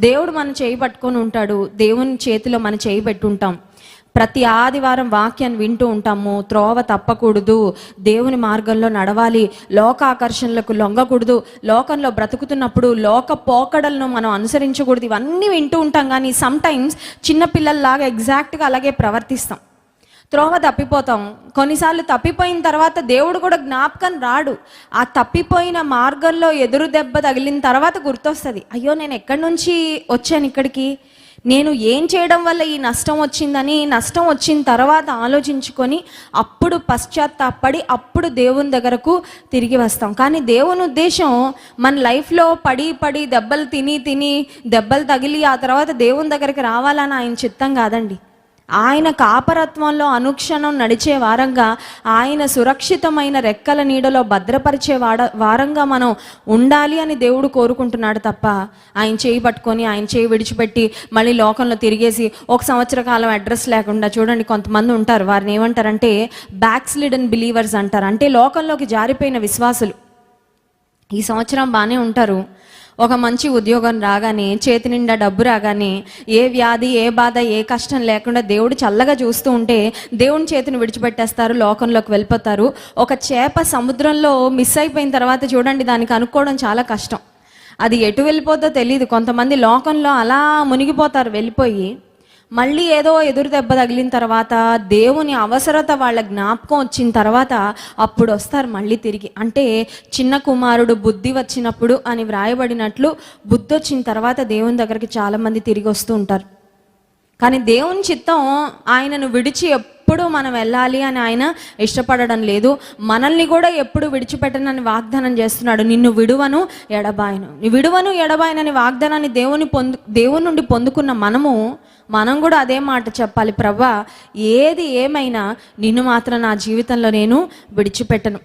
దేవుడు మన చేయి పట్టుకొని ఉంటాడు, దేవుని చేతిలో మన చేయి పెట్టుంటాం. ప్రతి ఆదివారం వాక్యాన్ని వింటూ ఉంటాము. త్రోవ తప్పకూడదు, దేవుని మార్గంలో నడవాలి, లోక ఆకర్షణలకు లొంగకూడదు, లోకంలో బ్రతుకుతున్నప్పుడు లోక పోకడలను మనం అనుసరించకూడదు, ఇవన్నీ వింటూ ఉంటాం. కానీ సమ్టైమ్స్ చిన్నపిల్లల్లాగా ఎగ్జాక్ట్గా అలాగే ప్రవర్తిస్తాం. త్రోవ తప్పిపోతాం. కొన్నిసార్లు తప్పిపోయిన తర్వాత దేవుడు కూడా జ్ఞాపకం రాడు. ఆ తప్పిపోయిన మార్గంలో ఎదురు దెబ్బ తగిలిన తర్వాత గుర్తొస్తుంది, అయ్యో నేను ఎక్కడి నుంచి వచ్చాను ఇక్కడికి, నేను ఏం చేయడం వల్ల ఈ నష్టం వచ్చిందని. నష్టం వచ్చిన తర్వాత ఆలోచించుకొని అప్పుడు పశ్చాత్తాపడి అప్పుడు దేవుని దగ్గరకు తిరిగి వస్తాం. కానీ దేవుని ఉద్దేశం మన లైఫ్లో పడి దెబ్బలు తిని దెబ్బలు తగిలి ఆ తర్వాత దేవుని దగ్గరికి రావాలని ఆయన చిత్తం కాదండి. ఆయన కాపరత్వంలో అనుక్షణం నడిచే వారంగా, ఆయన సురక్షితమైన రెక్కల నీడలో భద్రపరిచే వారంగా మనం ఉండాలి అని దేవుడు కోరుకుంటున్నాడు తప్ప ఆయన చేయి పట్టుకొని ఆయన చేయి విడిచిపెట్టి మళ్ళీ లోకంలో తిరిగేసి 1 సంవత్సర కాలం అడ్రస్ లేకుండా. చూడండి, కొంతమంది ఉంటారు, వారిని ఏమంటారంటే బ్యాక్స్లిడెన్ బిలీవర్స్ అంటారు. అంటే లోకంలోకి జారిపోయిన విశ్వాసులు. ఈ సంవత్సరం బాగానే ఉంటారు, ఒక మంచి ఉద్యోగం రాగానే, చేతి నిండా డబ్బు రాగానే, ఏ వ్యాధి ఏ బాధ ఏ కష్టం లేకుండా దేవుడు చల్లగా చూస్తూ ఉంటే దేవుని చేతిని విడిచిపెట్టేస్తారు, లోకంలోకి వెళ్ళిపోతారు. ఒక చేప సముద్రంలో మిస్ అయిపోయిన తర్వాత చూడండి, దానికి అనుకోవడం చాలా కష్టం. అది ఎటు వెళ్ళిపోతుందో తెలియదు. కొంతమంది లోకంలో అలా మునిగిపోతారు వెళ్ళిపోయి. మళ్ళీ ఏదో ఎదురు దెబ్బ తగిలిన తర్వాత, దేవుని అవసరత వాళ్ళ జ్ఞాపకం వచ్చిన తర్వాత అప్పుడు వస్తారు మళ్ళీ తిరిగి. అంటే చిన్న కుమారుడు బుద్ధి వచ్చినప్పుడు అని వ్రాయబడినట్లు, బుద్ధి వచ్చిన తర్వాత దేవుని దగ్గరికి చాలామంది తిరిగి వస్తూ ఉంటారు. కానీ దేవుని చిత్తం ఆయనను విడిచి ఎప్పుడు మనం వెళ్ళాలి అని ఆయన ఇష్టపడడం లేదు. మనల్ని కూడా ఎప్పుడు విడిచిపెట్టనని వాగ్దానం చేస్తున్నాడు. నిన్ను విడువను ఎడబాయనని వాగ్దానాన్ని దేవుని నుండి పొందుకున్న మనం కూడా అదే మాట చెప్పాలి, ప్రభువా ఏది ఏమైనా నిన్ను మాత్రం నా జీవితంలో నేను విడిచిపెట్టను.